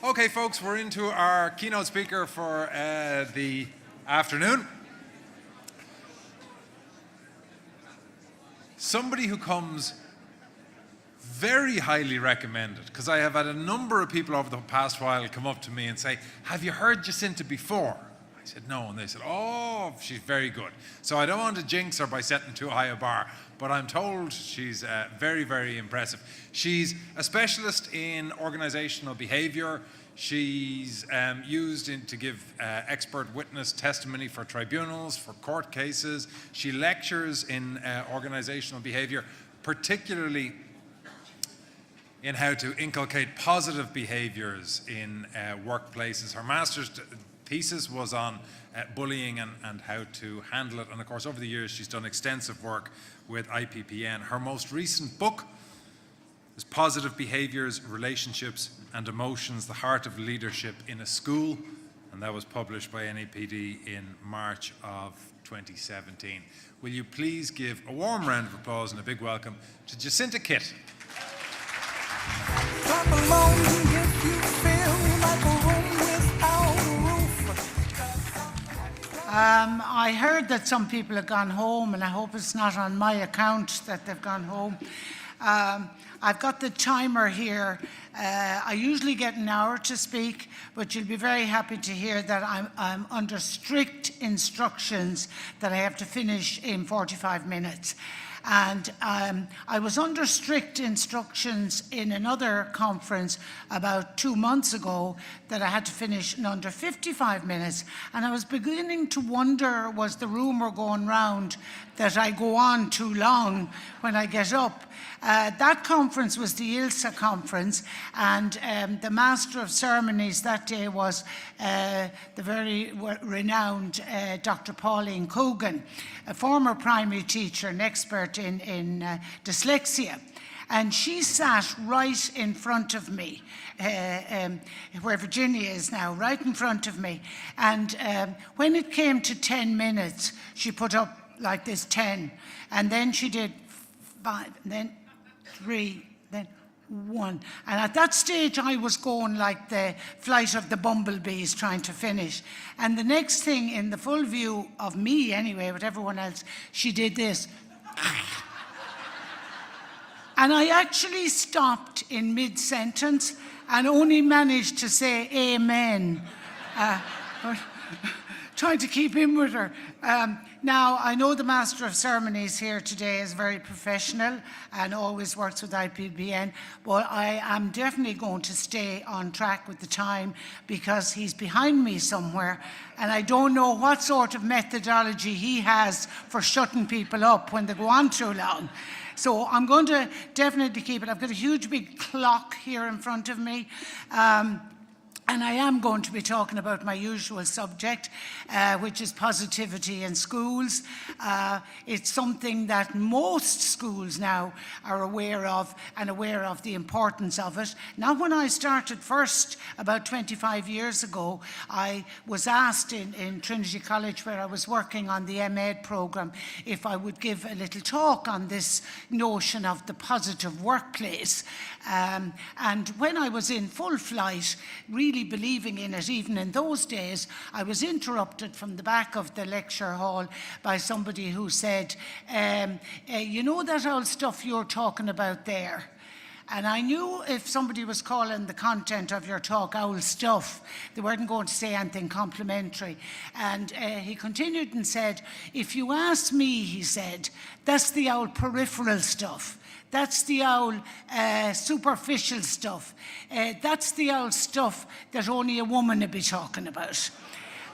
Okay, folks, we're into our keynote speaker for the afternoon. Somebody who comes very highly recommended, because I have had a number of people over the past while come up to me and say, have you heard Jacinta before? I said, no, and they said, oh, she's very good. So I don't want to jinx her by setting too high a bar, but I'm told she's very, very impressive. She's a specialist in organizational behavior. She's used to give expert witness testimony for tribunals, for court cases. She lectures in organizational behavior, particularly in how to inculcate positive behaviors in workplaces. Her master's thesis was on bullying and how to handle it. And of course, over the years, she's done extensive work with IPPN. Her most recent book is Positive Behaviors, Relationships and Emotions, the Heart of Leadership in a School. And that was published by NAPD in March of 2017. Will you please give a warm round of applause and a big welcome to Jacinta Kitt. Clap along if you feel like a room without a roof. I heard that some people have gone home, and I hope it's not on my account that they've gone home. I've got the timer here. I usually get an hour to speak, but you'll be very happy to hear that I'm under strict instructions that I have to finish in 45 minutes. And I was under strict instructions in another conference about 2 months ago that I had to finish in under 55 minutes. And I was beginning to wonder, was the rumor going round that I go on too long when I get up? That conference was the ILSA conference, and the Master of Ceremonies that day was the very renowned Dr. Pauline Coogan, a former primary teacher, an expert in dyslexia. And she sat right in front of me, where Virginia is now, right in front of me. And when it came to 10 minutes, she put up like this 10, and then she did 5, and then 3, then 1. And at that stage, I was going like the flight of the bumblebees trying to finish. And the next thing, in the full view of me anyway, with everyone else, she did this. And I actually stopped in mid-sentence and only managed to say amen. Trying to keep in with her. Now, I know the Master of Ceremonies here today is very professional and always works with IPPN, but I am definitely going to stay on track with the time because he's behind me somewhere, and I don't know what sort of methodology he has for shutting people up when they go on too long. So I'm going to definitely keep it. I've got a huge big clock here in front of me. And I am going to be talking about my usual subject, which is positivity in schools. It's something that most schools now are aware of and aware of the importance of it. Now, when I started first, about 25 years ago, I was asked in Trinity College, where I was working on the MEd programme, if I would give a little talk on this notion of the positive workplace. And when I was in full flight, really believing in it, even in those days, I was interrupted from the back of the lecture hall by somebody who said, you know that old stuff you're talking about there? And I knew if somebody was calling the content of your talk old stuff, they weren't going to say anything complimentary. And he continued and said, if you ask me, he said, that's the old peripheral stuff. That's the old superficial stuff. That's the old stuff that only a woman would be talking about.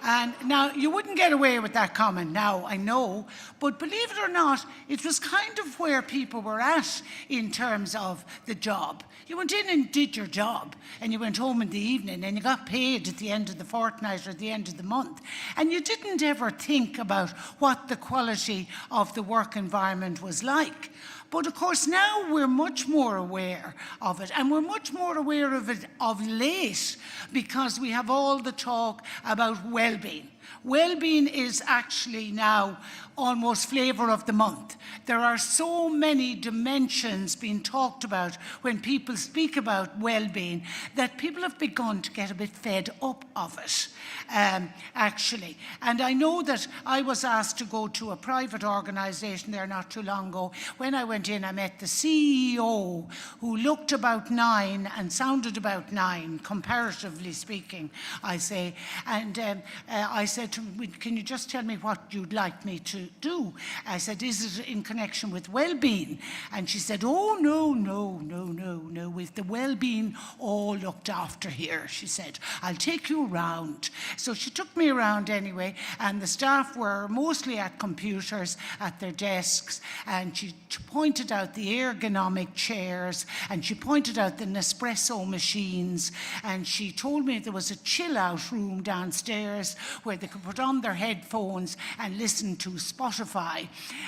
And now, you wouldn't get away with that comment now, I know, but believe it or not, it was kind of where people were at in terms of the job. You went in and did your job, and you went home in the evening, and you got paid at the end of the fortnight or the end of the month. And you didn't ever think about what the quality of the work environment was like. But of course now we're much more aware of it, and we're much more aware of it of late because we have all the talk about well-being. Well-being is actually now almost flavour of the month. There are so many dimensions being talked about when people speak about well-being that people have begun to get a bit fed up of it, actually. And I know that I was asked to go to a private organisation there not too long ago. When I went in, I met the CEO, who looked about 9 and sounded about 9, comparatively speaking, I say. And I said to him, can you just tell me what you'd like me to do? I said, is it in connection with well-being? And she said, oh, no, with the well-being all looked after here, she said. I'll take you around. So she took me around anyway, and the staff were mostly at computers, at their desks, and she pointed out the ergonomic chairs, and she pointed out the Nespresso machines, and she told me there was a chill-out room downstairs where they could put on their headphones and listen to Spotify.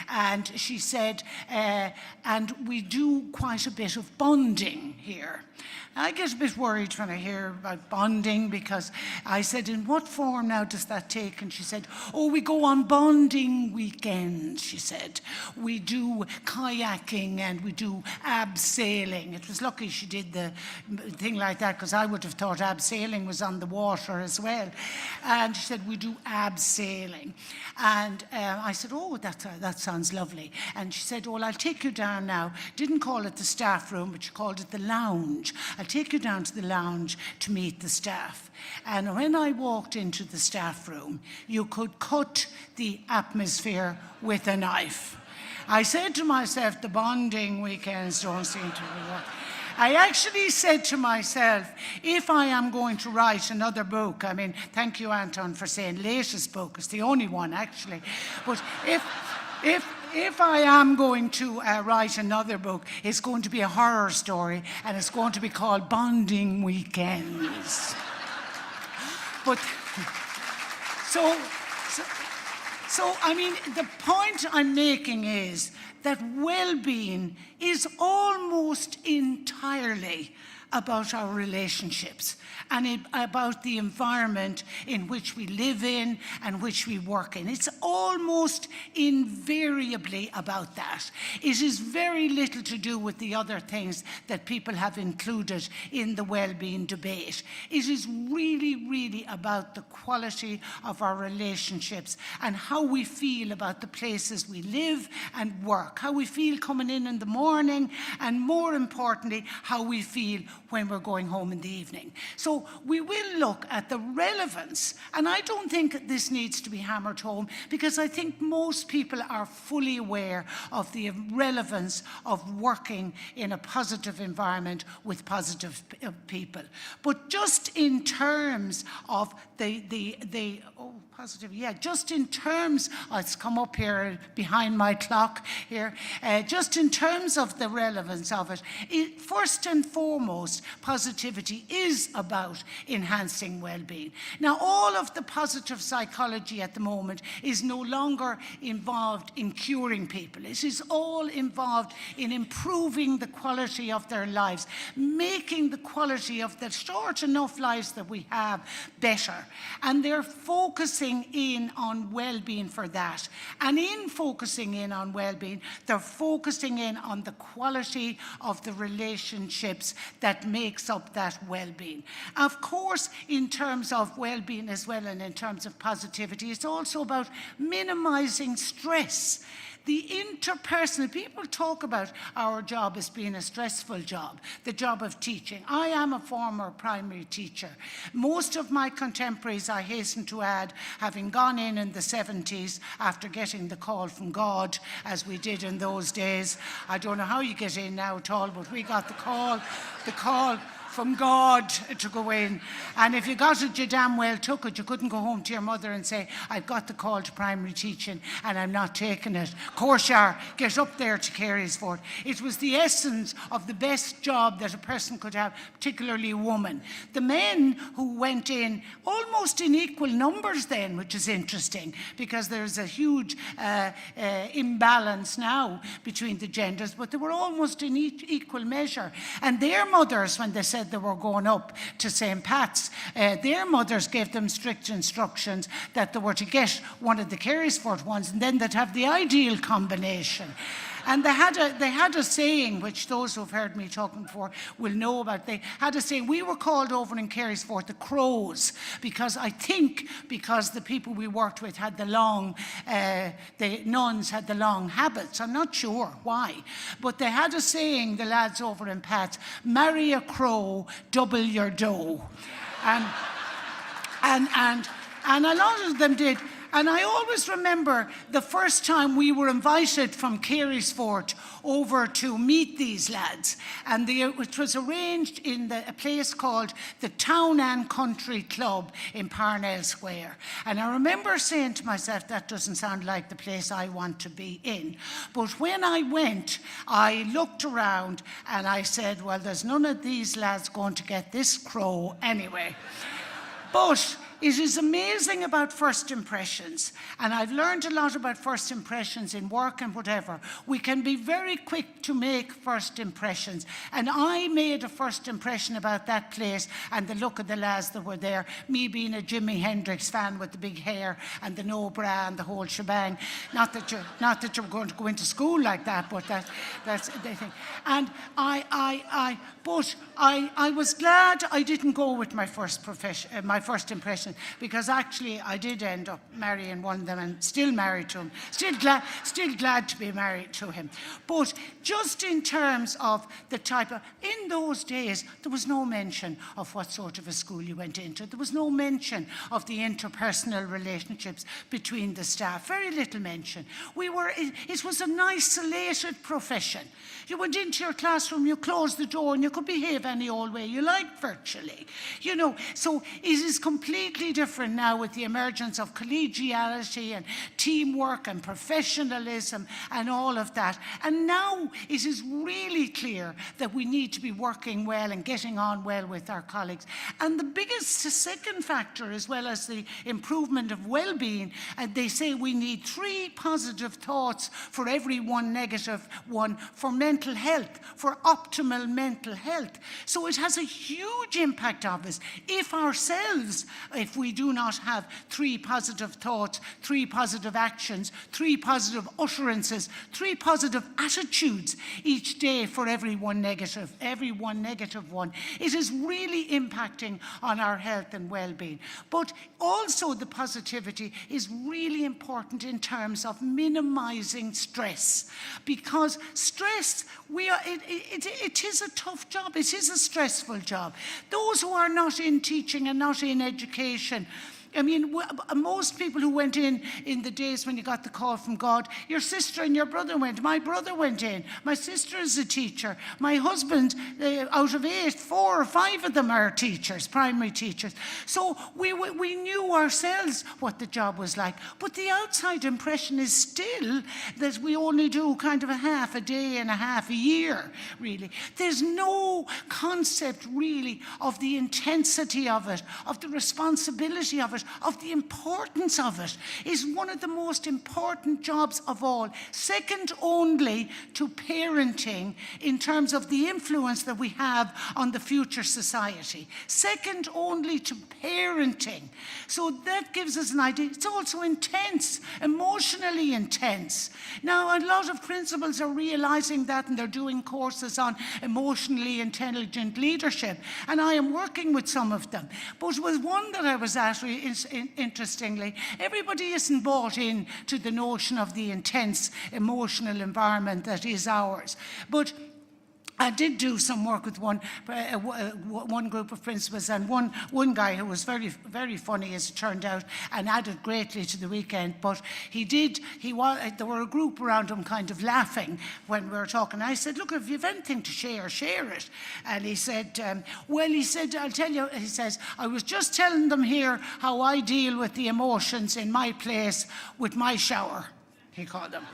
And she said, and we do quite a bit of bonding here. I get a bit worried when I hear about bonding, because I said, in what form now does that take? And she said, oh, we go on bonding weekends, she said. We do kayaking and we do abseiling. It was lucky she did the thing like that, because I would have thought abseiling was on the water as well. And she said, we do abseiling. And I said, oh, that sounds lovely. And she said, well, I'll take you down now. Didn't call it the staff room, but she called it the lounge. I'll take you down to the lounge to meet the staff. And when I walked into the staff room, you could cut the atmosphere with a knife. I said to myself, the bonding weekends don't seem to be working. I actually said to myself, if I am going to write another book, I mean, thank you, Anton, for saying latest book. It's the only one, actually. But if I am going to write another book, it's going to be a horror story, and it's going to be called Bonding Weekends. But so I mean, the point I'm making is that well-being is almost entirely about our relationships and about the environment in which we live in and which we work in. It's almost invariably about that. It is very little to do with the other things that people have included in the well-being debate. It is really, really about the quality of our relationships and how we feel about the places we live and work, how we feel coming in the morning, and more importantly, how we feel when we're going home in the evening. So we will look at the relevance, and I don't think this needs to be hammered home, because I think most people are fully aware of the relevance of working in a positive environment with positive people. But just in terms of just in terms, it's come up here behind my clock here, just in terms of the relevance of it, first and foremost, positivity is about enhancing well-being. Now, all of the positive psychology at the moment is no longer involved in curing people. It is all involved in improving the quality of their lives, making the quality of the short enough lives that we have better. And they're focusing in on well-being for that. And in focusing in on well-being, they're focusing in on the quality of the relationships that makes up that well-being. Of course, in terms of well-being as well, and in terms of positivity, it's also about minimizing stress. The interpersonal, people talk about our job as being a stressful job, the job of teaching. I am a former primary teacher. Most of my contemporaries, I hasten to add, having gone in the 70s after getting the call from God, as we did in those days. I don't know how you get in now at all, but we got the call from God to go in. And if you got it, you damn well took it. You couldn't go home to your mother and say, I've got the call to primary teaching and I'm not taking it. Of course you are. Get up there to Carysford. It was the essence of the best job that a person could have, particularly a woman. The men who went in almost in equal numbers then, which is interesting, because there's a huge imbalance now between the genders, but they were almost in equal measure. And their mothers, when they said said they were going up to St. Pat's, their mothers gave them strict instructions that they were to get one of the Carysford ones and then they'd have the ideal combination. And they had a saying, which those who've heard me talking before will know about. They had a saying, we were called over in Carysford the Crows, because the people we worked with had the nuns had the long habits. I'm not sure why. But they had a saying, the lads over in Pat's, marry a crow, double your dough. And a lot of them did. And I always remember the first time we were invited from Carysford over to meet these lads. And it was arranged in a place called the Town and Country Club in Parnell Square. And I remember saying to myself, that doesn't sound like the place I want to be in. But when I went, I looked around and I said, well, there's none of these lads going to get this crow anyway. But it is amazing about first impressions, and I've learned a lot about first impressions in work and whatever. We can be very quick to make first impressions, and I made a first impression about that place and the look of the lads that were there, me being a Jimi Hendrix fan with the big hair and the no bra and the whole shebang. Not that you're going to go into school like that, but that's the thing. And I was glad I didn't go with my first impression, because actually I did end up marrying one of them and still married to him. Still glad to be married to him. But just in terms of the type of, in those days, there was no mention of what sort of a school you went into. There was no mention of the interpersonal relationships between the staff. Very little mention. It was an isolated profession. You went into your classroom, you closed the door, and you could behave any old way you liked virtually. So it is completely different now with the emergence of collegiality and teamwork and professionalism and all of that. And now it is really clear that we need to be working well and getting on well with our colleagues. And the biggest second factor, as well as the improvement of well-being, they say we need 3 positive thoughts for every 1 negative one for mental health, for optimal mental health. So it has a huge impact on us. If we do not have 3 positive thoughts, 3 positive actions, 3 positive utterances, 3 positive attitudes each day for every one negative one, it is really impacting on our health and well-being. But also the positivity is really important in terms of minimizing stress, because stress, it is a tough job. It is a stressful job. Those who are not in teaching and not in education, I mean, most people who went in the days when you got the call from God, your sister and your brother went. My brother went in. My sister is a teacher. My husband, out of 8, 4 or 5 of them are teachers, primary teachers. So we knew ourselves what the job was like. But the outside impression is still that we only do kind of a half a day and a half a year, really. There's no concept, really, of the intensity of it, of the responsibility of it, of the importance of it. Is one of the most important jobs of all, second only to parenting in terms of the influence that we have on the future society. Second only to parenting. So that gives us an idea. It's also intense, emotionally intense. Now, a lot of principals are realizing that, and they're doing courses on emotionally intelligent leadership, and I am working with some of them. But with one that I was at, interestingly, everybody isn't bought in to the notion of the intense emotional environment that is ours. But I did do some work with one group of principals, and one guy who was very, very funny, as it turned out, and added greatly to the weekend. But there were a group around him kind of laughing when we were talking. I said, look, if you have anything to share, share it. And he said, I'll tell you, he says, I was just telling them here how I deal with the emotions in my place with my shower, he called them.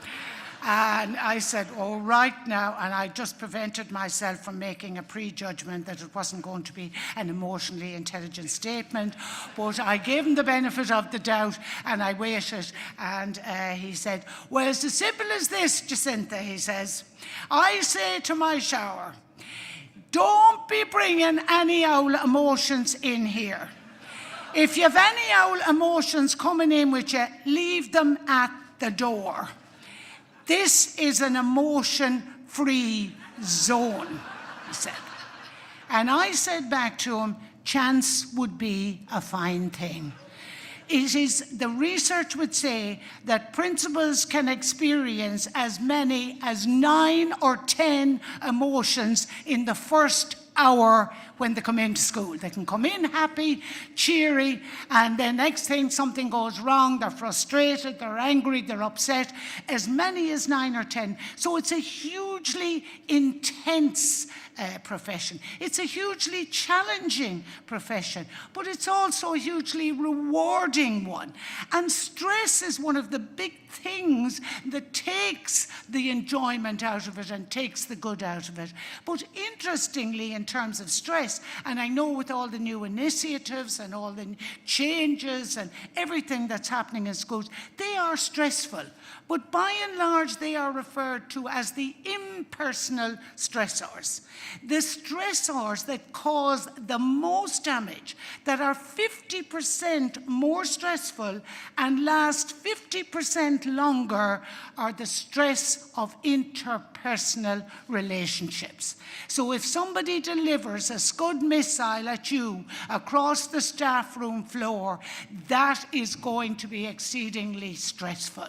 And I said, all right now, and I just prevented myself from making a prejudgment that it wasn't going to be an emotionally intelligent statement. But I gave him the benefit of the doubt, and I waited. And he said, well, it's as simple as this, Jacinta, he says. I say to my shower, don't be bringing any old emotions in here. If you have any old emotions coming in with you, leave them at the door. This is an emotion-free zone, he said. And I said back to him, chance would be a fine thing. It is, the research would say that principals can experience as many as 9 or 10 emotions in the first hour when they come into school. They can come in happy, cheery, and then next thing something goes wrong, they're frustrated, they're angry, they're upset, as many as 9 or 10. So it's a hugely intense profession. It's a hugely challenging profession, but it's also a hugely rewarding one. And stress is one of the big things that takes the enjoyment out of it and takes the good out of it. But interestingly, in terms of stress, and I know with all the new initiatives and all the changes and everything that's happening in schools, they are stressful. But by and large, they are referred to as the impersonal stressors. The stressors that cause the most damage, that are 50% more stressful and last 50% longer, are the stress of interpersonal relationships. So if somebody delivers a Scud missile at you across the staff room floor, that is going to be exceedingly stressful.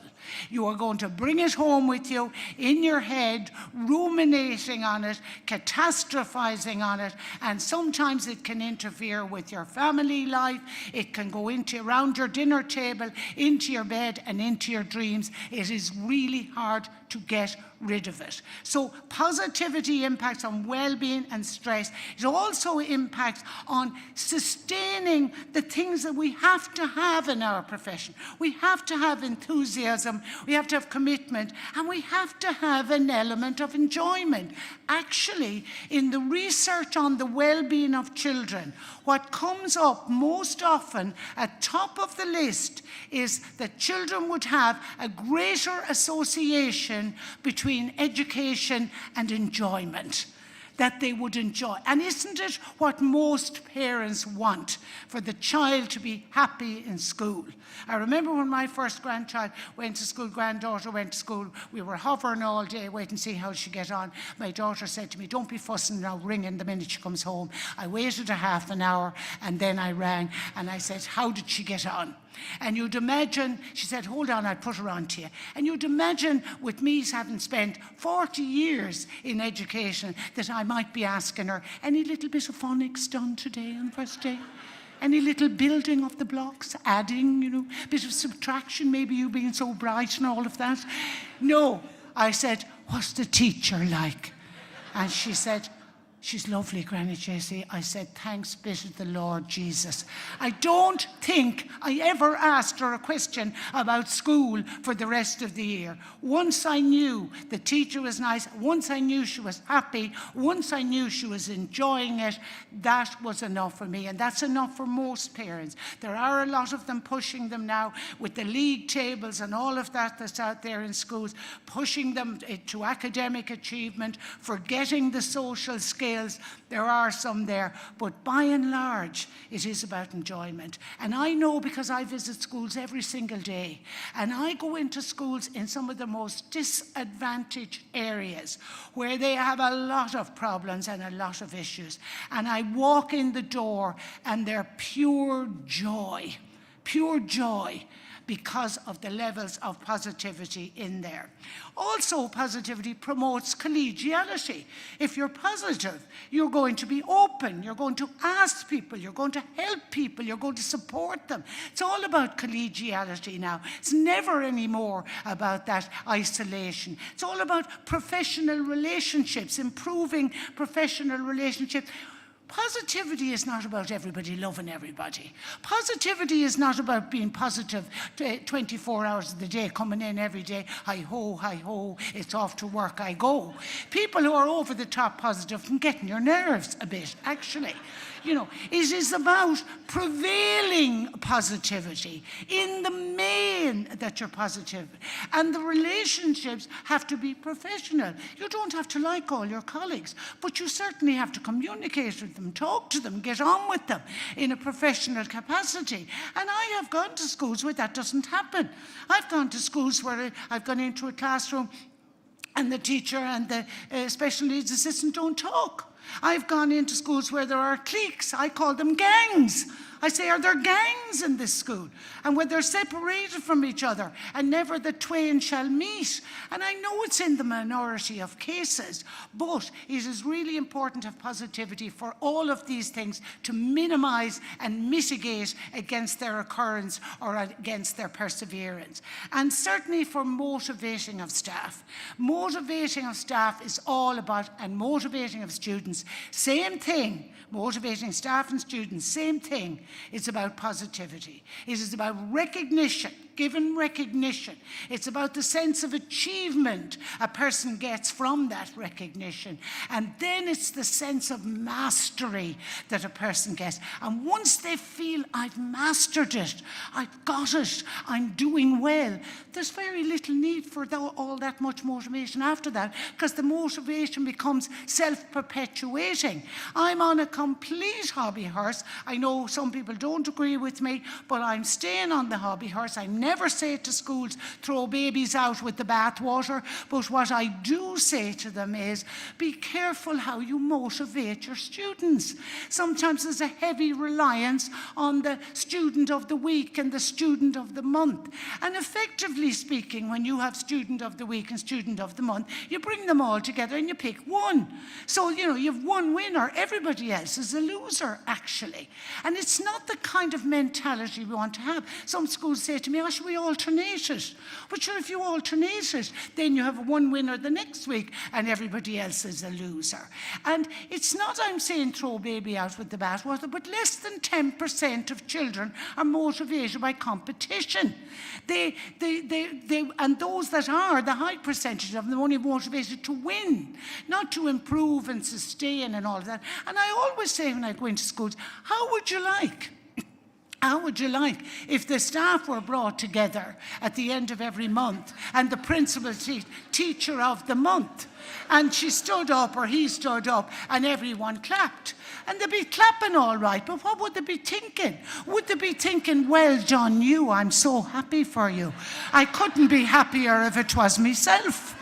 You are going to bring it home with you in your head, ruminating on it, catastrophizing on it, and sometimes it can interfere with your family life. It can go into around your dinner table, into your bed, and into your dreams. It is really hard to get rid of it. So positivity impacts on well-being and stress. It also impacts on sustaining the things that we have to have in our profession. We have to have enthusiasm, we have to have commitment, and we have to have an element of enjoyment. Actually, in the research on the well-being of children, what comes up most often at top of the list is that children would have a greater association between education and enjoyment, that they would enjoy. And isn't it what most parents want, for the child to be happy in school? I remember when my first granddaughter went to school, we were hovering all day, waiting to see how she'd get on. My daughter said to me, don't be fussing now, ringing the minute she comes home. I waited a half an hour and then I rang and I said, how did she get on? And you'd imagine, she said, hold on, I'll put her on to you. And you'd imagine, with me having spent 40 years in education, that I might be asking her, any little bit of phonics done today on the first day? Any little building of the blocks, adding, bit of subtraction, maybe you being so bright and all of that? No. I said, what's the teacher like? And she said, she's lovely, Granny Jessie. I said, thanks be to the Lord Jesus. I don't think I ever asked her a question about school for the rest of the year. Once I knew the teacher was nice, once I knew she was happy, once I knew she was enjoying it, that was enough for me. And that's enough for most parents. There are a lot of them pushing them now with the league tables and all of that that's out there in schools, pushing them to academic achievement, forgetting the social skills. There are some there, but by and large, it is about enjoyment. And I know, because I visit schools every single day, and I go into schools in some of the most disadvantaged areas where they have a lot of problems and a lot of issues. And I walk in the door and they're pure joy, because of the levels of positivity in there. Also, positivity promotes collegiality. If you're positive, you're going to be open, you're going to ask people, you're going to help people, you're going to support them. It's all about collegiality now. It's never anymore about that isolation. It's all about professional relationships, improving professional relationships. Positivity is not about everybody loving everybody. Positivity is not about being positive 24 hours of the day, coming in every day, hi ho, it's off to work I go. People who are over the top positive can get in your nerves a bit, actually. You know, it is about prevailing positivity in the main, that you're positive. And the relationships have to be professional. You don't have to like all your colleagues, but you certainly have to communicate with them, talk to them, get on with them in a professional capacity. And I have gone to schools where that doesn't happen. I've gone to schools where I've gone into a classroom and the teacher and the special needs assistant don't talk. I've gone into schools where there are cliques. I call them gangs. I say, are there gangs in this school? And where they're separated from each other and never the twain shall meet. And I know it's in the minority of cases, but it is really important to have positivity for all of these things to minimize and mitigate against their occurrence or against their perseverance. And certainly for motivating of staff. Motivating of staff is all about, and motivating of students, same thing. Motivating staff and students, same thing. It's about positivity. It is about recognition, given recognition. It's about the sense of achievement a person gets from that recognition. And then it's the sense of mastery that a person gets. And once they feel, I've mastered it, I've got it, I'm doing well, there's very little need for all that much motivation after that, because the motivation becomes self-perpetuating. I'm on a complete hobby horse. I know some people don't agree with me, but I'm staying on the hobby horse. I never say to schools, throw babies out with the bathwater, but what I do say to them is, be careful how you motivate your students. Sometimes there's a heavy reliance on the student of the week and the student of the month. And effectively speaking, when you have student of the week and student of the month, you bring them all together and you pick one. So, you know, you have one winner, everybody else is a loser, actually. And it's not the kind of mentality we want to have. Some schools say to me, oh, should we alternate it? But sure, if you alternate it, then you have one winner the next week and everybody else is a loser. And it's not, I'm saying, throw baby out with the bathwater, but less than 10% of children are motivated by competition. And those that are, the high percentage of them, only motivated to win, not to improve and sustain and all of that. And I always say when I go into schools, how would you like if the staff were brought together at the end of every month and the principal teacher of the month, and she stood up or he stood up and everyone clapped? And they'd be clapping all right, but what would they be thinking? Would they be thinking, well done you, I'm so happy for you. I couldn't be happier if it was myself.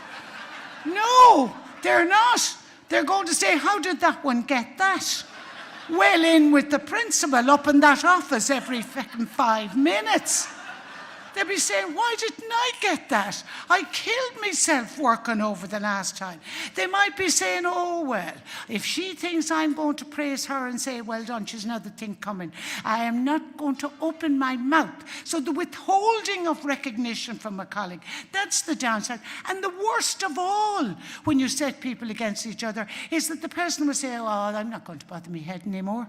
No, they're not. They're going to say, how did that one get that? Well in with the principal up in that office every 5 minutes. They'll be saying, why didn't I get that? I killed myself working over the last time. They might be saying, oh, well, if she thinks I'm going to praise her and say, well done, she's another thing coming, I am not going to open my mouth. So the withholding of recognition from a colleague, that's the downside. And the worst of all, when you set people against each other, is that the person will say, oh, I'm not going to bother my head anymore.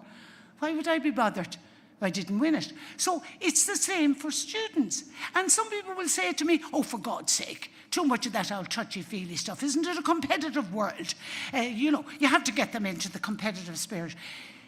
Why would I be bothered? I didn't win it. So it's the same for students. And some people will say to me, oh, for God's sake, too much of that old touchy-feely stuff. Isn't it a competitive world? You know, you have to get them into the competitive spirit.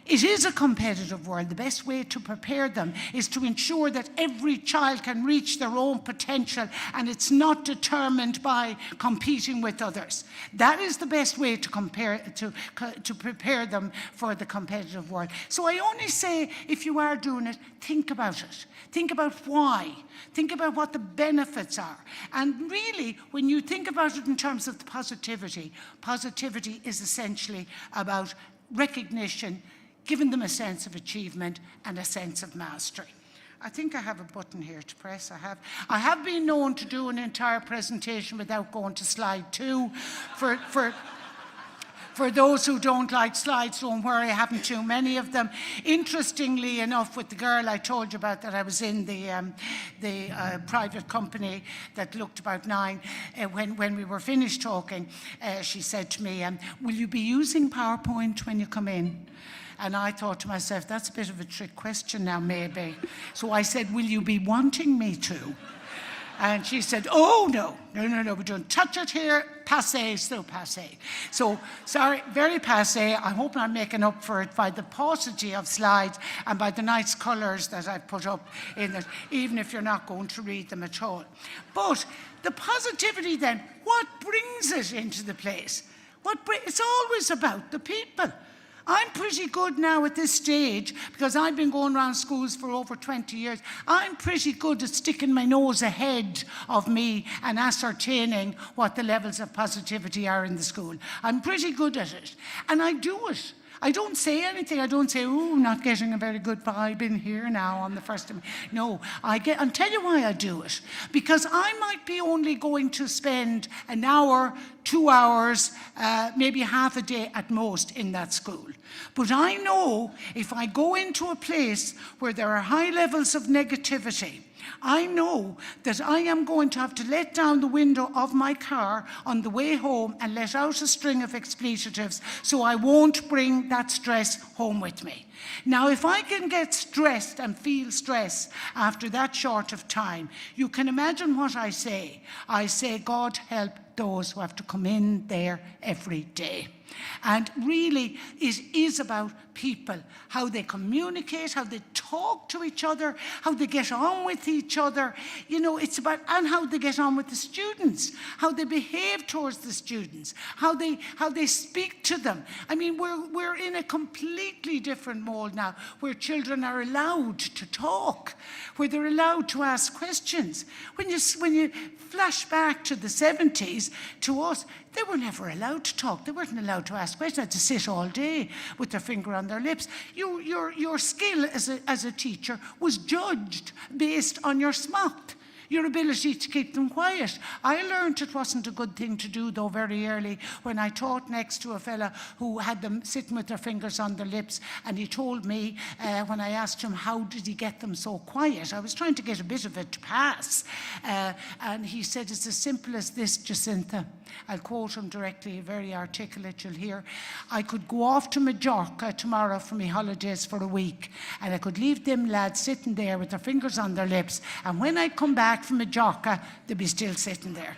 It is a competitive world. The best way to prepare them is to ensure that every child can reach their own potential and it's not determined by competing with others. That is the best way to prepare them for the competitive world. So I only say, if you are doing it, think about it. Think about why. Think about what the benefits are. And really, when you think about it in terms of the positivity is essentially about recognition, giving them a sense of achievement and a sense of mastery. I think I have a button here to press. I have been known to do an entire presentation without going to slide 2 for For those who don't like slides, don't worry, I haven't too many of them. Interestingly enough, with the girl I told you about that I was in the private company that looked about 9, when we were finished talking, she said to me, will you be using PowerPoint when you come in? And I thought to myself, that's a bit of a trick question now, maybe. So I said, will you be wanting me to? And she said, oh, no, we don't touch it here. Passé, so passé. So, sorry, very passé. I hope I'm making up for it by the paucity of slides and by the nice colours that I've put up in it, even if you're not going to read them at all. But the positivity then, what brings it into the place? It's always about the people. I'm pretty good now at this stage, because I've been going around schools for over 20 years. I'm pretty good at sticking my nose ahead of me and ascertaining what the levels of positivity are in the school. I'm pretty good at it. And I do it. I don't say anything. I don't say, oh, not getting a very good vibe in here now on the first of... No, I'll tell you why I do it. Because I might be only going to spend an hour, 2 hours, maybe half a day at most in that school. But I know if I go into a place where there are high levels of negativity, I know that I am going to have to let down the window of my car on the way home and let out a string of expletives so I won't bring that stress home with me. Now, if I can get stressed and feel stress after that short of time, you can imagine what I say. I say, God help those who have to come in there every day. And really, it is about people, how they communicate, how they talk to each other, how they get on with each other. You know, it's about, and how they get on with the students, how they behave towards the students, how they speak to them. I mean, we're in a completely different mold now, where children are allowed to talk, where they're allowed to ask questions. When you flash back to the 70s, to us, they were never allowed to talk. They weren't allowed to ask questions. They had to sit all day with their finger on their lips. Your skill as a teacher was judged based on your smock, your ability to keep them quiet. I learned it wasn't a good thing to do, though, very early, when I taught next to a fella who had them sitting with their fingers on their lips, and he told me, when I asked him how did he get them so quiet, I was trying to get a bit of it to pass, and he said, it's as simple as this, Jacinta. I'll quote him directly, very articulate, you'll hear. I could go off to Majorca tomorrow for my holidays for a week, and I could leave them lads sitting there with their fingers on their lips, and when I come back from Majorca, they'd be still sitting there.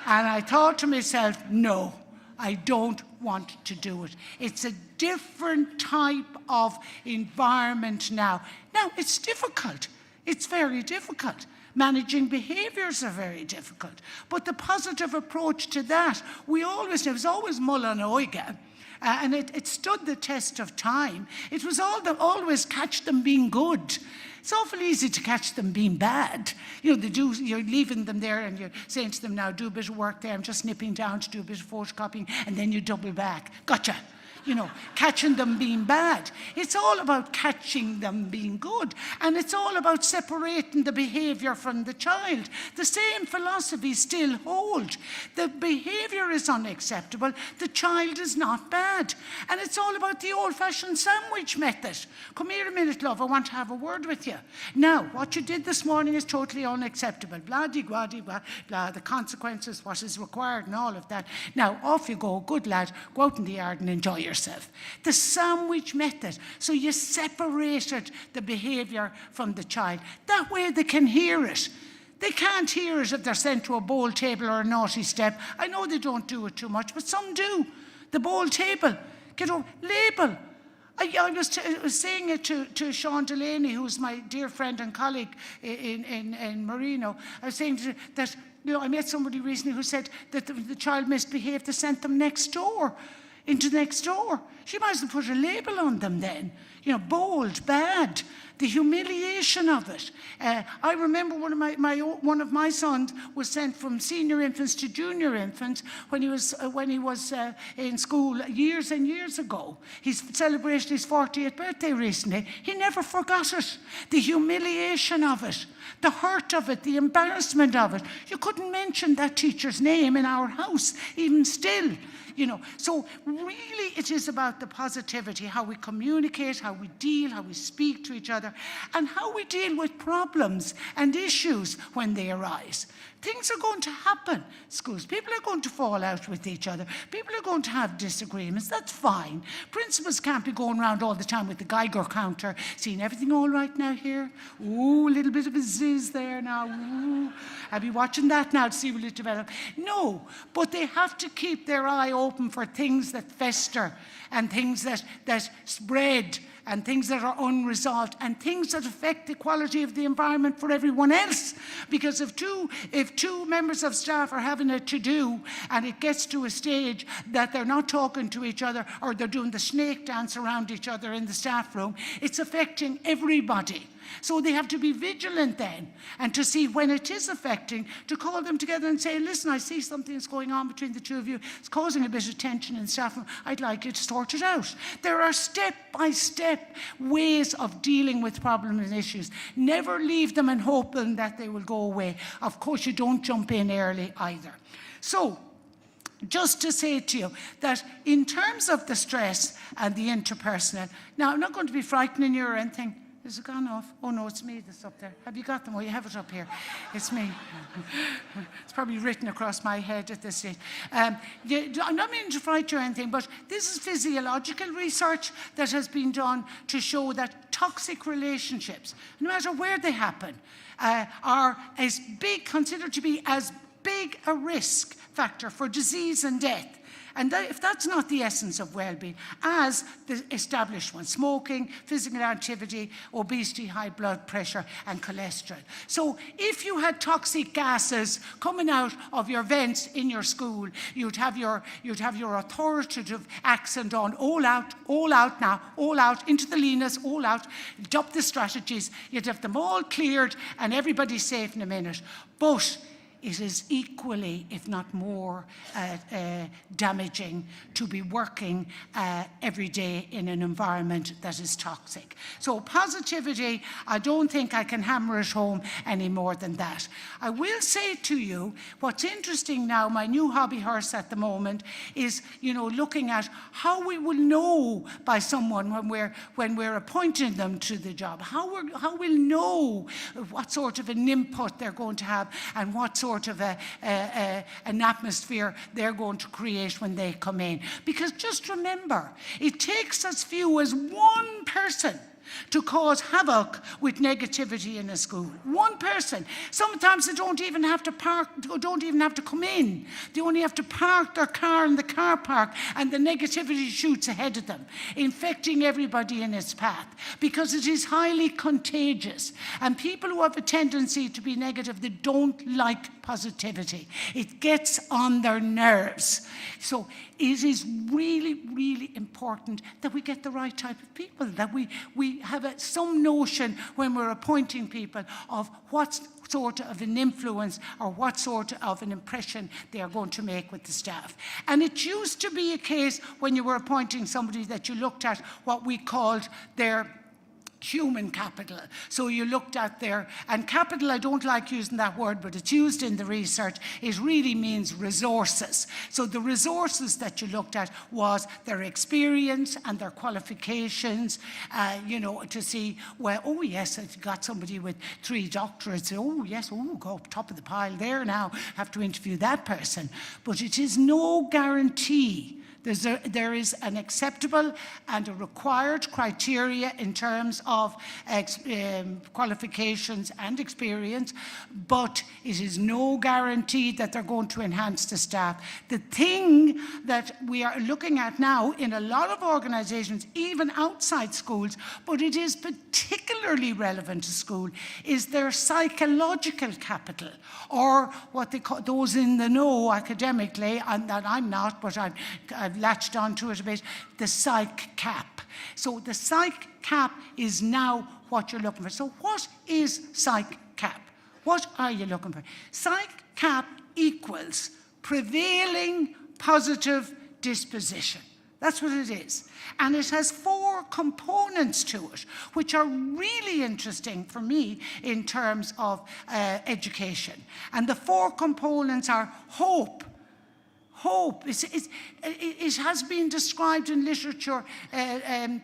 And I thought to myself, no, I don't want to do it. It's a different type of environment now. Now, it's difficult. It's very difficult. Managing behaviours are very difficult. But the positive approach to that, it was always mulla na oige, and it stood the test of time. It was always catch them being good. It's awful easy to catch them being bad. You know, you're leaving them there and you're saying to them, now do a bit of work there, I'm just nipping down to do a bit of photocopying, and then you double back. Gotcha. You know, catching them being bad. It's all about catching them being good. And it's all about separating the behaviour from the child. The same philosophy still holds. The behaviour is unacceptable. The child is not bad. And it's all about the old-fashioned sandwich method. Come here a minute, love. I want to have a word with you. Now, what you did this morning is totally unacceptable. Blah-de-blah-de-blah, blah, the consequences, what is required and all of that. Now, off you go. Good lad. Go out in the yard and enjoy yourself. The sandwich method. So you separated the behaviour from the child. That way they can hear it. They can't hear it if they're sent to a bowl table or a naughty step. I know they don't do it too much, but some do. The bowl table. Get over. Label. I was saying it to Sean Delaney, who's my dear friend and colleague in Marino. I was saying that, you know, I met somebody recently who said that the child misbehaved. They sent them next door. Into next door. She might as well put a label on them then. You know, bold, bad. the humiliation of it. I remember one of my sons was sent from senior infants to junior infants when he was in school years and years ago. He's celebrated his 40th birthday recently. He never forgot it. The humiliation of it, the hurt of it, the embarrassment of it. You couldn't mention that teacher's name in our house, even still. So really it is about the positivity, how we communicate, how we deal, how we speak to each other, and how we deal with problems and issues when they arise. Things are going to happen. Schools, people are going to fall out with each other. People are going to have disagreements. That's fine. Principals can't be going around all the time with the Geiger counter, seeing everything all right now here. Ooh, a little bit of a zizz there now. Ooh. I'll be watching that now to see will it develop. No, but they have to keep their eye open for things that fester and things that spread and things that are unresolved and things that affect the quality of the environment for everyone else. Because if two members of staff are having a to-do and it gets to a stage that they're not talking to each other or they're doing the snake dance around each other in the staff room, it's affecting everybody. So they have to be vigilant then, and to see when it is affecting, to call them together and say, listen, I see something that's going on between the two of you. It's causing a bit of tension in staff room. I'd like you to sort it out. There are step-by-step ways of dealing with problems and issues. Never leave them and hoping that they will go away. Of course, you don't jump in early either. So, just to say to you that in terms of the stress and the interpersonal, now I'm not going to be frightening you or anything. Is it gone off? Oh no, it's me that's up there. Have you got them? Oh, you have it up here. It's me. It's probably written across my head at this stage. I'm not meaning to frighten you or anything, but this is physiological research that has been done to show that toxic relationships, no matter where they happen, are considered to be as big a risk factor for disease and death. And if that's not the essence of well-being, as the established ones, smoking, physical activity, obesity, high blood pressure, and cholesterol. So if you had toxic gases coming out of your vents in your school, you'd have your authoritative accent on, all out now, all out, into the leanness, all out, adopt the strategies. You'd have them all cleared and everybody's safe in a minute. But it is equally, if not more, damaging to be working every day in an environment that is toxic. So positivity, I don't think I can hammer it home any more than that. I will say to you, what's interesting now, my new hobby horse at the moment, is looking at how we will know by someone when we're appointing them to the job, how we'll know what sort of an input they're going to have and what sort of an atmosphere they're going to create when they come in. Because just remember, it takes as few as one person to cause havoc with negativity in a school. One person. Sometimes they don't even have to come in. They only have to park their car in the car park and the negativity shoots ahead of them, infecting everybody in its path, because it is highly contagious. And people who have a tendency to be negative, they don't like positivity. It gets on their nerves. So it is really, really important that we get the right type of people, that we have some notion when we're appointing people of what sort of an influence or what sort of an impression they are going to make with the staff. And it used to be a case when you were appointing somebody that you looked at what we called their human capital. So you looked at and capital, I don't like using that word, but it's used in the research. It really means resources. So the resources that you looked at was their experience and their qualifications, to see, well, oh yes, I've got somebody with 3 doctorates. Oh yes, go up top of the pile there now. Have to interview that person. But it is no guarantee. There is an acceptable and a required criteria in terms of qualifications and experience, but it is no guarantee that they're going to enhance the staff. The thing that we are looking at now in a lot of organisations, even outside schools, but it is particularly relevant to school, is their psychological capital, or what they call, those in the know academically, and that I'm not, but I've I've latched onto it a bit, the psych cap. So the psych cap is now what you're looking for. So what is psych cap? What are you looking for? Psych cap equals prevailing positive disposition. That's what it is. And it has 4 components to it, which are really interesting for me in terms of education. And the 4 components are hope. Hope. It has been described in literature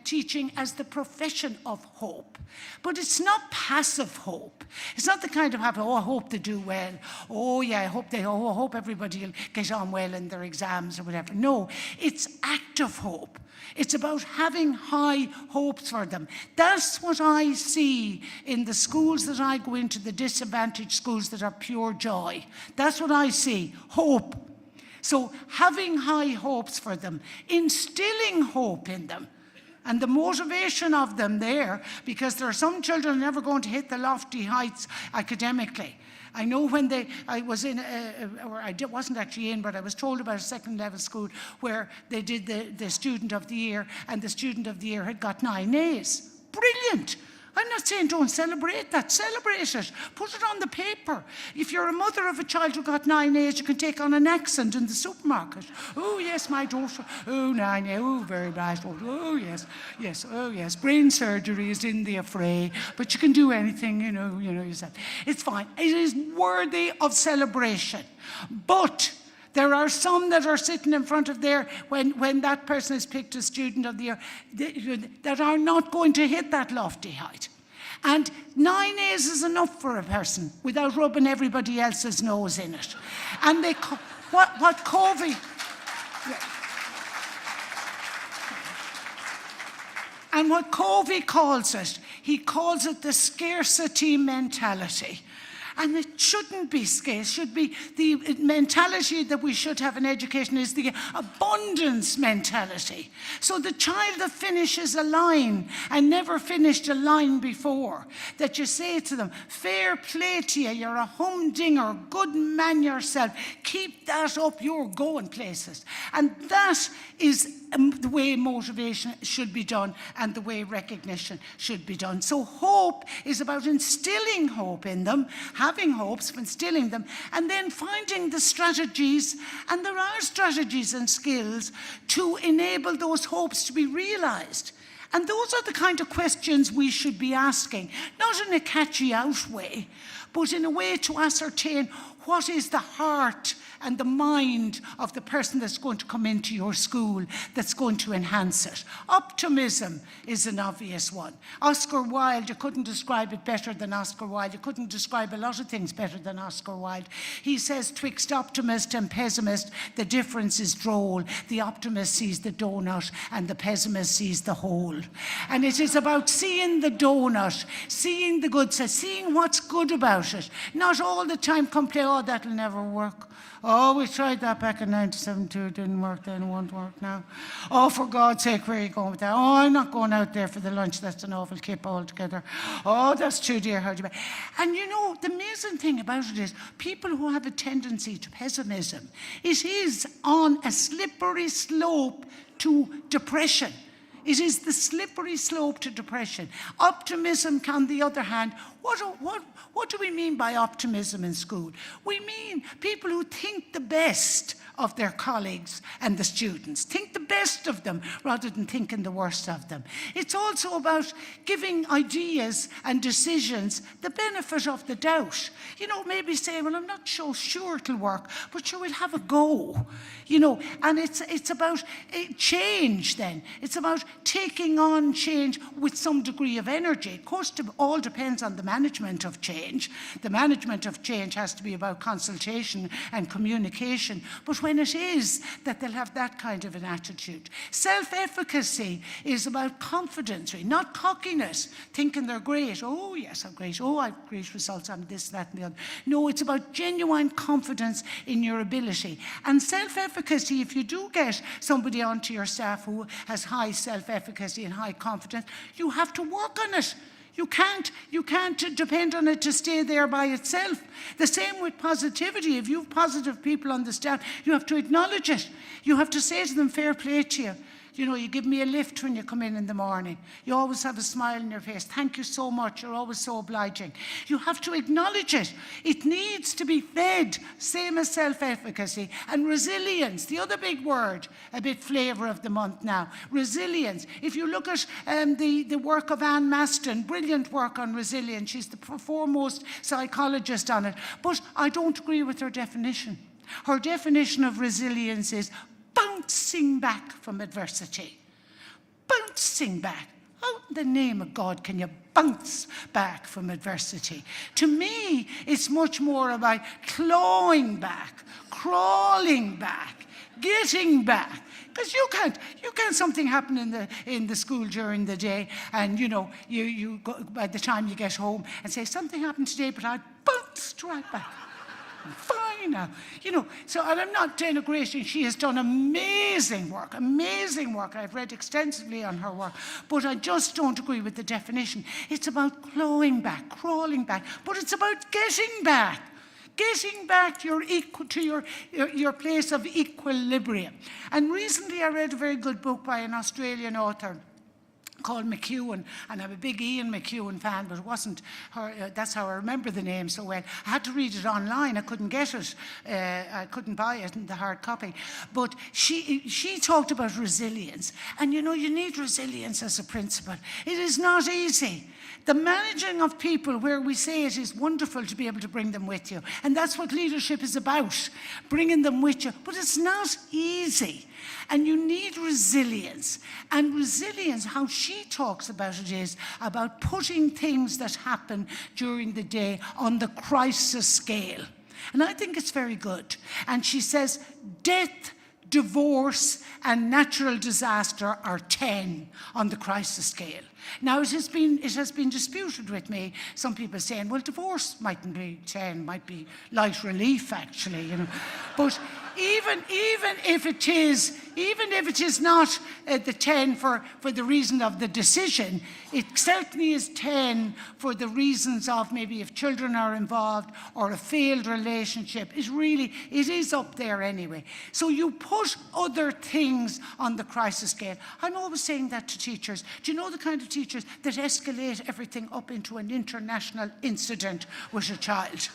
teaching as the profession of hope. But it's not passive hope. It's not the kind of happy, oh, I hope they do well. Oh, yeah, I hope everybody will get on well in their exams or whatever. No, it's active hope. It's about having high hopes for them. That's what I see in the schools that I go into, the disadvantaged schools that are pure joy. That's what I see, hope. So having high hopes for them, instilling hope in them, and the motivation of them there, because there are some children never going to hit the lofty heights academically. I know when I was in, or I wasn't actually in, but I was told about a second level school where they did the student of the year, and the student of the year had got 9 A's. Brilliant. I'm not saying don't celebrate that. Celebrate it. Put it on the paper. If you're a mother of a child who got 9 A's, you can take on an accent in the supermarket. Oh, yes, my daughter. Oh, 9 A's. Oh, very bright. Oh, yes. Yes, oh, yes. Brain surgery is in the affray, but you can do anything, you know yourself. It's fine. It is worthy of celebration. But there are some that are sitting in front of there when that person is picked as student of the year that are not going to hit that lofty height. And 9 A's is enough for a person without rubbing everybody else's nose in it. And what Covey... And what Covey calls it, he calls it the scarcity mentality. And it shouldn't be scarce. Should be the mentality that we should have in education is the abundance mentality. So the child that finishes a line and never finished a line before, that you say to them, fair play to you, you're a humdinger, good man yourself, keep that up, you're going places. And that is the way motivation should be done and the way recognition should be done. So hope is about instilling hope in them, having hopes, instilling them, and then finding the strategies, and there are strategies and skills to enable those hopes to be realized. And those are the kind of questions we should be asking, not in a catchy out way, but in a way to ascertain what is the heart and the mind of the person that's going to come into your school that's going to enhance it. Optimism is an obvious one. Oscar Wilde, you couldn't describe it better than Oscar Wilde. You couldn't describe a lot of things better than Oscar Wilde. He says, twixt optimist and pessimist, the difference is droll. The optimist sees the donut and the pessimist sees the hole. And it is about seeing the donut, seeing the good side, seeing what's good about it. Not all the time complain, oh, that'll never work. Oh, we tried that back in 1972, it didn't work then, it won't work now. Oh, for God's sake, where are you going with that? Oh, I'm not going out there for the lunch, that's an awful kip altogether. Oh, that's too dear, how do you buy? And you know, the amazing thing about it is, people who have a tendency to pessimism, it is on a slippery slope to depression. It is the slippery slope to depression. Optimism, on the other hand, what do we mean by optimism in school? We mean people who think the best of their colleagues and the students. Think the best of them rather than thinking the worst of them. It's also about giving ideas and decisions the benefit of the doubt. You know, maybe say, well, I'm not so sure it'll work, but sure, we'll have a go. You know, and it's about change then. It's about taking on change with some degree of energy. Of course, it all depends on the management of change. The management of change has to be about consultation and communication. But when it is, that they'll have that kind of an attitude. Self-efficacy is about confidence, not cockiness, thinking they're great. Oh, yes, I'm great. Oh, I've great results on this, that, and the other. No, it's about genuine confidence in your ability. And self-efficacy, if you do get somebody onto your staff who has high self-efficacy and high confidence, you have to work on it. You can't depend on it to stay there by itself. The same with positivity. If you have positive people on the staff, you have to acknowledge it. You have to say to them, fair play to you. You know, you give me a lift when you come in the morning. You always have a smile on your face. Thank you so much. You're always so obliging. You have to acknowledge it. It needs to be fed, same as self-efficacy. And resilience, the other big word, a bit flavour of the month now. Resilience. If you look at the work of Anne Maston, brilliant work on resilience. She's the foremost psychologist on it. But I don't agree with her definition. Her definition of resilience is bouncing back from adversity. Bouncing back. How in the name of God can you bounce back from adversity? To me, it's much more about clawing back, crawling back, getting back. Because you can't something happen in the school during the day, and you know you go, by the time you get home and say something happened today, but I bounced right back. Fine now, you know. So, and I'm not denigrating. She has done amazing work. I've read extensively on her work, but I just don't agree with the definition. It's about clawing back, crawling back, but it's about getting back to your place of equilibrium. And recently, I read a very good book by an Australian author called McEwen, and I'm a big Ian McEwen fan, but it wasn't her, that's how I remember the name so well. I had to read it online, I couldn't get it, I couldn't buy it in the hard copy. But she talked about resilience, and you know, you need resilience as a principle. It is not easy. The managing of people, where we say it is wonderful to be able to bring them with you, and that's what leadership is about, bringing them with you, but it's not easy. And you need resilience. And resilience, how she talks about it, is about putting things that happen during the day on the crisis scale. And I think it's very good. And she says, death, divorce, and natural disaster are 10 on the crisis scale. Now, it has been disputed with me. Some people saying, well, divorce mightn't be 10, might be light relief, actually, you know. But even if it is not the 10 for the reason of the decision, it certainly is 10 for the reasons of maybe if children are involved or a failed relationship. It is up there anyway. So you put other things on the crisis scale. I'm always saying that to teachers. Do you know the kind of teachers that escalate everything up into an international incident with a child?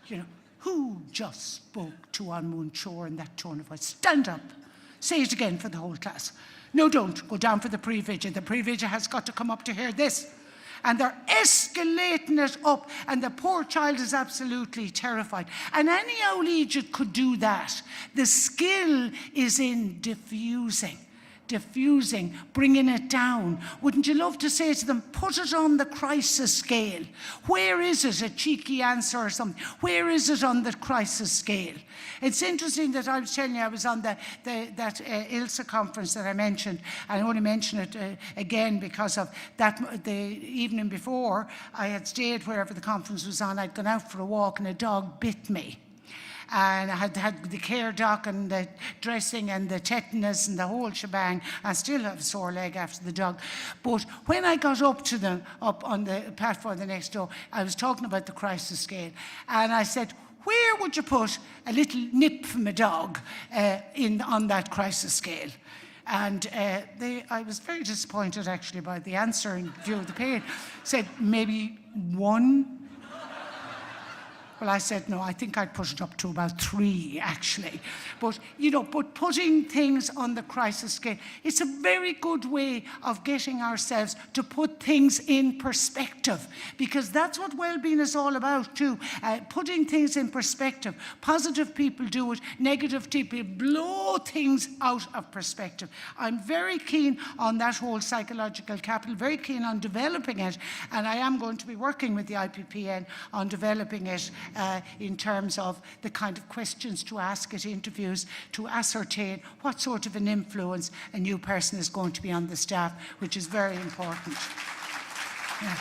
You know, who just spoke to An Moon Chor in that tone of voice? Stand up. Say it again for the whole class. No, don't. Go down for the pre-vigil. The pre-vigil has got to come up to hear this. And they're escalating it up, and the poor child is absolutely terrified. And any collegiate could do that. The skill is in diffusing, bringing it down. Wouldn't you love to say to them, put it on the crisis scale? Where is it? A cheeky answer or something. Where is it on the crisis scale? It's interesting that I was telling you I was on that ILSA conference that I mentioned. I only mention it again because of that. The evening before, I had stayed wherever the conference was on. I'd gone out for a walk and a dog bit me. And I had the care doc and the dressing and the tetanus and the whole shebang. I still have a sore leg after the dog. But when I got up on the platform the next door, I was talking about the crisis scale. And I said, where would you put a little nip from a dog on that crisis scale? And I was very disappointed, actually, by the answer in view of the pain. Said, maybe 1. Well, I said, no, I think I'd put it up to about 3, actually. But, you know, putting things on the crisis scale, it's a very good way of getting ourselves to put things in perspective, because that's what well-being is all about, too. Putting things in perspective. Positive people do it. Negative people blow things out of perspective. I'm very keen on that whole psychological capital, very keen on developing it, and I am going to be working with the IPPN on developing it in terms of the kind of questions to ask at interviews to ascertain what sort of an influence a new person is going to be on the staff, which is very important. Yeah.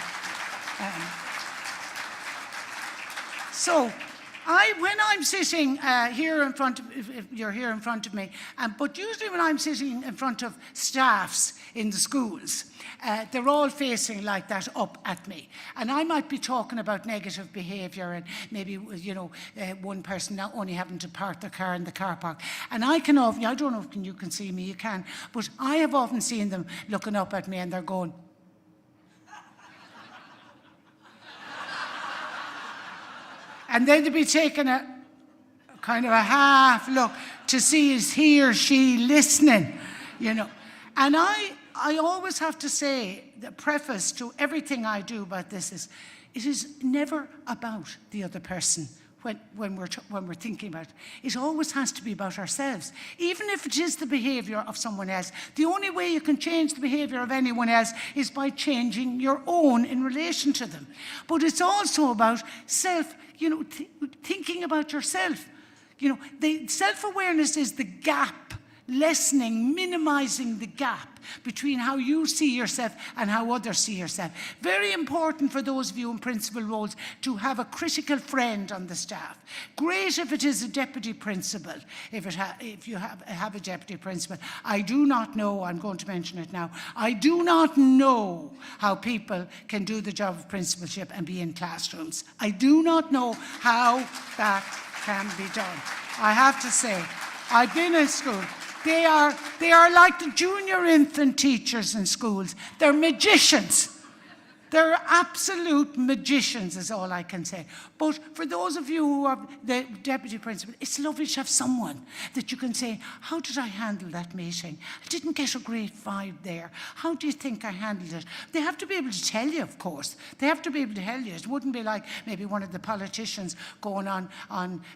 So, When I'm sitting here in front of, if you're here in front of me, but usually when I'm sitting in front of staffs in the schools, they're all facing like that up at me. And I might be talking about negative behaviour and maybe, one person not only having to park their car in the car park. And I can often, I don't know if you can see me, you can, but I have often seen them looking up at me and they're going, and then to be taking a kind of a half look to see is he or she listening, And I always have to say, the preface to everything I do about this is, it is never about the other person when we're thinking about it. It always has to be about ourselves. Even if it is the behaviour of someone else, the only way you can change the behaviour of anyone else is by changing your own in relation to them. But it's also about thinking about yourself. The self-awareness is the gap, lessening, minimizing the gap between how you see yourself and how others see yourself. Very important for those of you in principal roles to have a critical friend on the staff. Great if it is a deputy principal, if you have a deputy principal. I do not know, I'm going to mention it now, I do not know how people can do the job of principalship and be in classrooms. I do not know how that can be done. I have to say, I've been in school. They are like the junior infant teachers in schools. They're magicians. They're absolute magicians is all I can say. But for those of you who are the deputy principal, it's lovely to have someone that you can say, how did I handle that meeting? I didn't get a great vibe there. How do you think I handled it? They have to be able to tell you, of course. They have to be able to tell you. It wouldn't be like maybe one of the politicians going on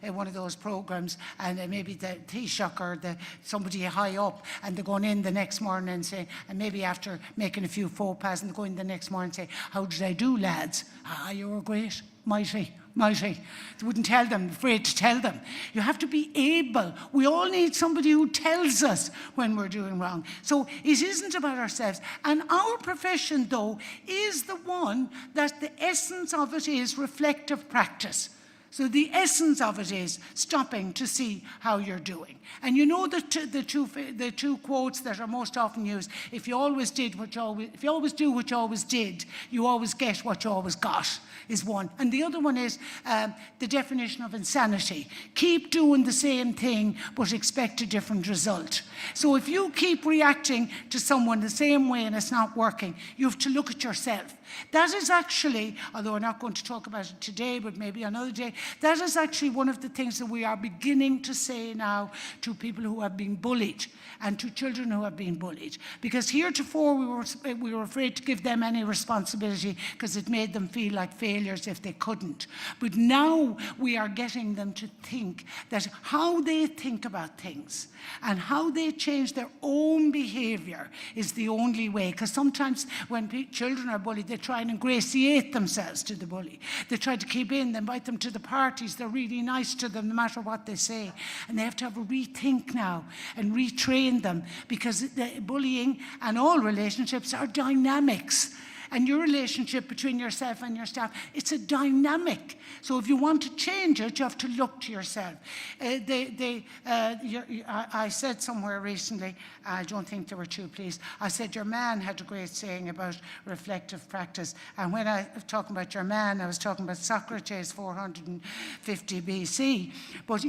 one of those programs and maybe the Taoiseach or somebody high up and they're going in the next morning and saying, and maybe after making a few faux pas and going the next morning and say, how did I do, lads? You were great, mighty. They wouldn't tell them, afraid to tell them. You have to be able. We all need somebody who tells us when we're doing wrong. So it isn't about ourselves. And our profession, though, is the one that the essence of it is reflective practice. So the essence of it is stopping to see how you're doing. And you know the two quotes that are most often used: if you always do what you always did, you always get what you always got, is one. And the other one is the definition of insanity. Keep doing the same thing but expect a different result. So if you keep reacting to someone the same way and it's not working, you have to look at yourself. That is actually, although we're not going to talk about it today, but maybe another day, that is actually one of the things that we are beginning to say now to people who have been bullied and to children who have been bullied. Because heretofore we were afraid to give them any responsibility because it made them feel like failures if they couldn't. But now we are getting them to think that how they think about things and how they change their own behaviour is the only way. Because sometimes when children are bullied, they try and ingratiate themselves to the bully. They try to keep in, they invite them to the parties, they're really nice to them no matter what they say. And they have to have a rethink now and retrain them, because bullying and all relationships are dynamics. And your relationship between yourself and your staff, it's a dynamic. So if you want to change it, you have to look to yourself. I said somewhere recently, I don't think they were too pleased, I said your man had a great saying about reflective practice. And when I was talking about your man, I was talking about Socrates, 450 BC. But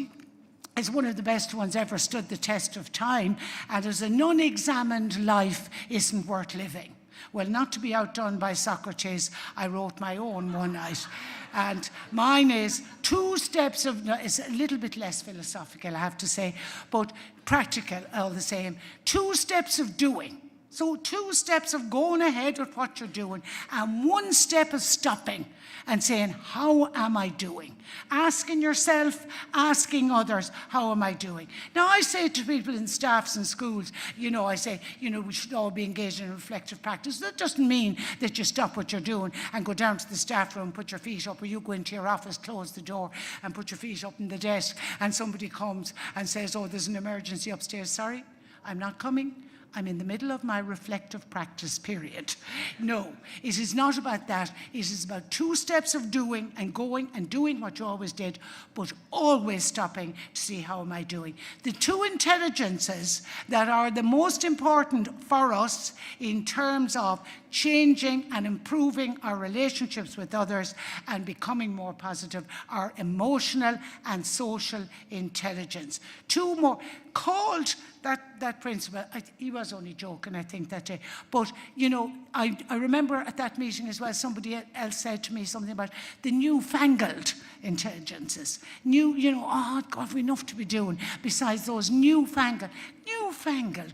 is one of the best ones ever, stood the test of time, and as an unexamined life isn't worth living. Well, not to be outdone by Socrates, I wrote my own one night. And mine is 2 steps of, it's a little bit less philosophical, I have to say, but practical all the same. 2 steps of doing. So 2 steps of going ahead with what you're doing, and 1 step of stopping and saying, how am I doing? Asking yourself, asking others, how am I doing? Now, I say to people in staffs and schools, I say, we should all be engaged in reflective practice. That doesn't mean that you stop what you're doing and go down to the staff room, put your feet up, or you go into your office, close the door, and put your feet up on the desk, and somebody comes and says, oh, there's an emergency upstairs. Sorry, I'm not coming. I'm in the middle of my reflective practice period. No, it is not about that. It is about 2 steps of doing and going and doing what you always did, but always stopping to see how am I doing. The 2 intelligences that are the most important for us in terms of changing and improving our relationships with others and becoming more positive are emotional and social intelligence. 2 more, called that principle, he was only joking, I think, that day. But, you know, I remember at that meeting as well, somebody else said to me something about the newfangled intelligences. Oh, God, we've enough to be doing besides those newfangled,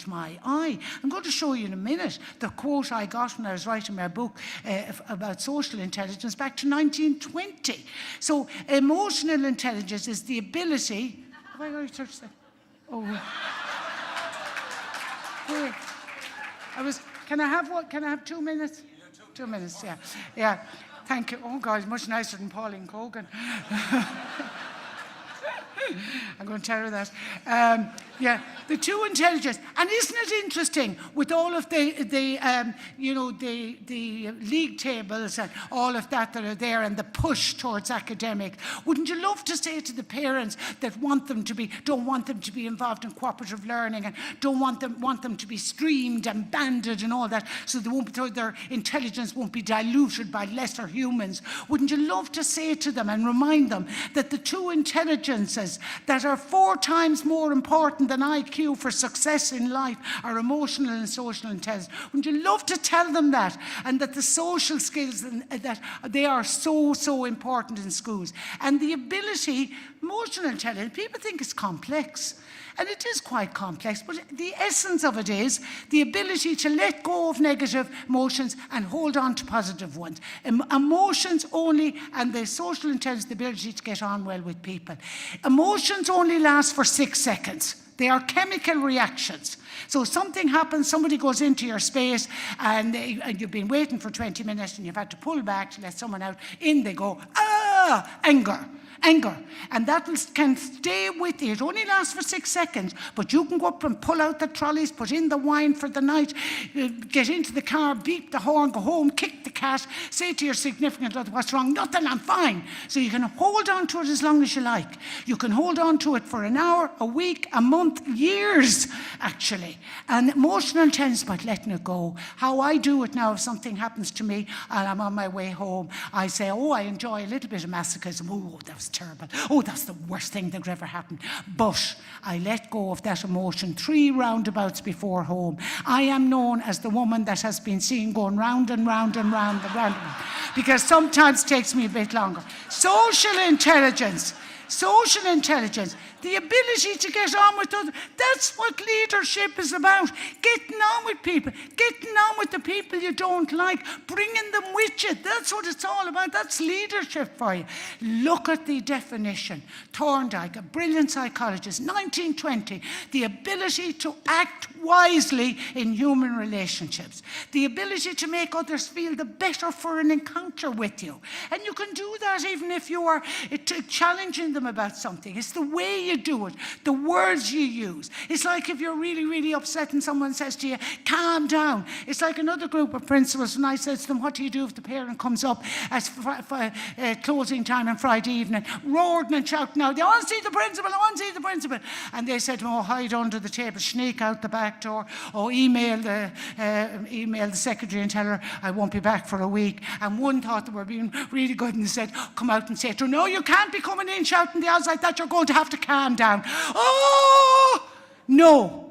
my eye. I'm going to show you in a minute the quote I got when I was writing my book about social intelligence back to 1920. So emotional intelligence is the ability... Have I already touched that? Oh, wait. Can I have what? Can I have 2 minutes? Yeah, 2 minutes, yeah. Yeah. Thank you. Oh, God, much nicer than Pauline Cogan. I'm going to tell her that. Yeah, the 2 intelligence. And isn't it interesting with all of the league tables and all of that are there and the push towards academics? Wouldn't you love to say to the parents that don't want them to be involved in cooperative learning and don't want them to be streamed and banded and all that, so their intelligence won't be diluted by lesser humans? Wouldn't you love to say to them and remind them that the 2 intelligences that are 4 times more important than IQ for success in life are emotional and social intelligence? Wouldn't you love to tell them that? And that the social skills, that they are so important in schools. And the ability, emotional intelligence, people think it's complex. And it is quite complex, but the essence of it is the ability to let go of negative emotions and hold on to positive ones. Emotions only, and the social intelligence, the ability to get on well with people. Emotions only last for 6 seconds. They are chemical reactions. So something happens, somebody goes into your space and you've been waiting for 20 minutes and you've had to pull back to let someone out. In they go, anger. And that can stay with you. It only lasts for 6 seconds, but you can go up and pull out the trolleys, put in the wine for the night, get into the car, beep the horn, go home, kick the cat, say to your significant other, what's wrong? Nothing, I'm fine. So you can hold on to it as long as you like. You can hold on to it for an hour, a week, a month, years, actually. And emotional intelligence is about letting it go. How I do it now, if something happens to me and I'm on my way home, I say, I enjoy a little bit of masochism. Oh, that was terrible. Oh, that's the worst thing that could ever happen. But I let go of that emotion 3 roundabouts before home. I am known as the woman that has been seen going round and round and round and round, because sometimes it takes me a bit longer. Social intelligence, the ability to get on with others. That's what leadership is about. Getting on with people. Getting on with the people you don't like. Bringing them with you. That's what it's all about. That's leadership for you. Look at the definition. Thorndike, a brilliant psychologist, 1920. The ability to act wisely in human relationships. The ability to make others feel the better for an encounter with you. And you can do that even if you are challenging them about something. It's the way you do it, the words you use. It's like if you're really, really upset and someone says to you, calm down. It's like another group of principals, and I said to them, what do you do if the parent comes up at closing time on Friday evening, roaring and shouting out, I want to see the principal, I want to see the principal. And they said, hide under the table, sneak out the back door, or email the secretary and tell her I won't be back for a week. And one thought they were being really good and they said, come out and say to her, no, you can't be coming in shouting the odds like that, you're going to have to calm down. Oh, no.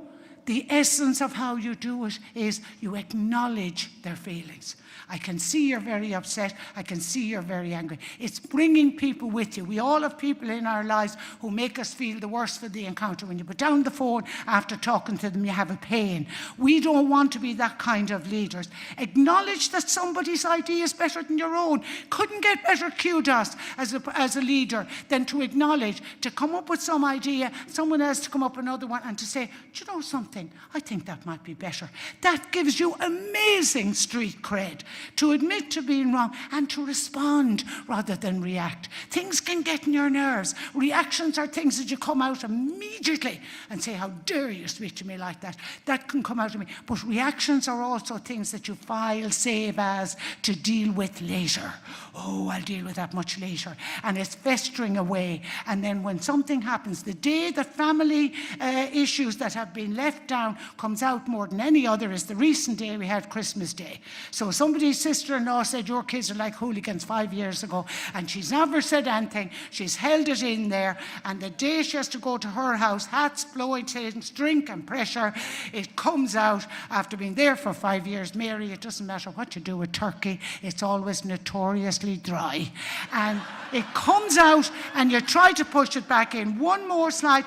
The essence of how you do it is you acknowledge their feelings. I can see you're very upset. I can see you're very angry. It's bringing people with you. We all have people in our lives who make us feel the worst for the encounter. When you put down the phone after talking to them, you have a pain. We don't want to be that kind of leaders. Acknowledge that somebody's idea is better than your own. Couldn't get better kudos as a leader than to acknowledge, to come up with some idea, someone else to come up with another one, and to say, do you know something? something, I think that might be better. That gives you amazing street cred to admit to being wrong and to respond rather than react. Things can get in your nerves. Reactions are things that you come out immediately and say, how dare you speak to me like that? That can come out of me. But reactions are also things that you file, save as, to deal with later. Oh, I'll deal with that much later. And it's festering away. And then when something happens, the day that family issues that have been left down comes out more than any other is the recent day we had, Christmas Day. So somebody's sister-in-law said, your kids are like hooligans 5 years ago, and she's never said anything. She's held it in there, and the day she has to go to her house, hats, blowing tins, drink and pressure, it comes out after being there for 5 years. Mary, it doesn't matter what you do with turkey, it's always notoriously dry. And it comes out, and you try to push it back in. One more slide.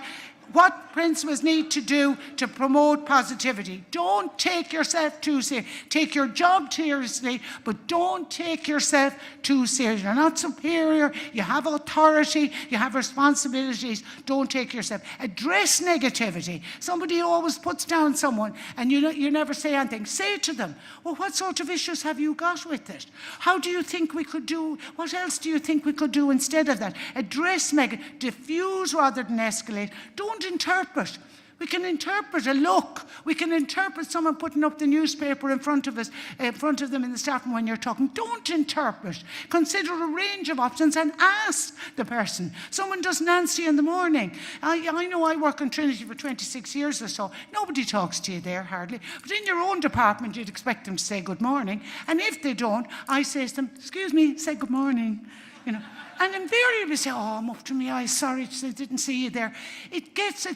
What principals need to do to promote positivity. Don't take yourself too seriously. Take your job seriously, but don't take yourself too seriously. You're not superior. You have authority. You have responsibilities. Don't take yourself. Address negativity. Somebody always puts down someone and you never say anything. Say to them, well, what sort of issues have you got with it? How do you think we could do, what else do you think we could do instead of that? Address diffuse rather than escalate. Don't interpret. We can interpret a look. We can interpret someone putting up the newspaper in front of us, in front of them in the staff room when you're talking. Don't interpret. Consider a range of options and ask the person. Someone doesn't answer you in the morning. I know I work on Trinity for 26 years or so. Nobody talks to you there hardly. But in your own department, you'd expect them to say good morning. And if they don't, I say to them, excuse me, say good morning. You know. And invariably say, oh, I'm up to my eyes, sorry, I didn't see you there. It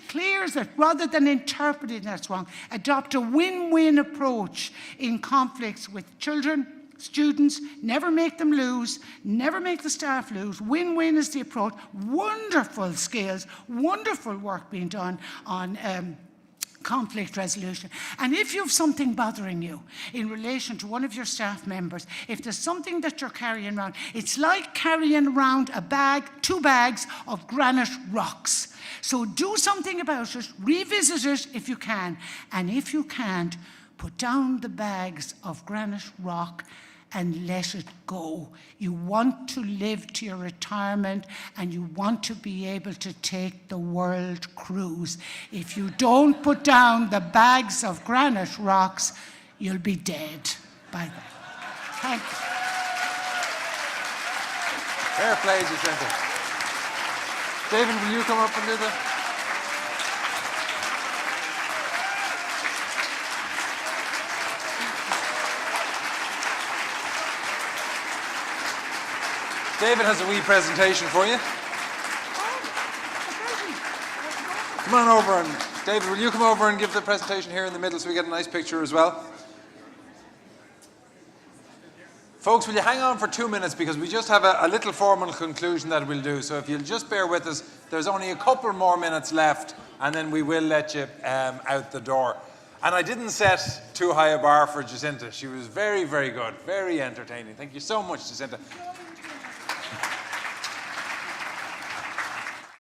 clears it, rather than interpreting that's wrong. Adopt a win-win approach in conflicts with children, students. Never make them lose, never make the staff lose. Win-win is the approach. Wonderful skills, wonderful work being done on conflict resolution. And if you have something bothering you in relation to one of your staff members, if there's something that you're carrying around, it's like carrying around two bags of granite rocks. So do something about it, revisit it if you can, and if you can't, put down the bags of granite rock and let it go. You want to live to your retirement and you want to be able to take the world cruise. If you don't put down the bags of granite rocks, you'll be dead by then. Thank you. Fair play, Jacinta. David, will you come up and do the... David has a wee presentation for you. Come on over, and David, will you come over and give the presentation here in the middle so we get a nice picture as well? Folks, will you hang on for 2 minutes because we just have a little formal conclusion that we'll do. So if you'll just bear with us, there's only a couple more minutes left and then we will let you out the door. And I didn't set too high a bar for Jacinta. She was very, very good, very entertaining. Thank you so much, Jacinta.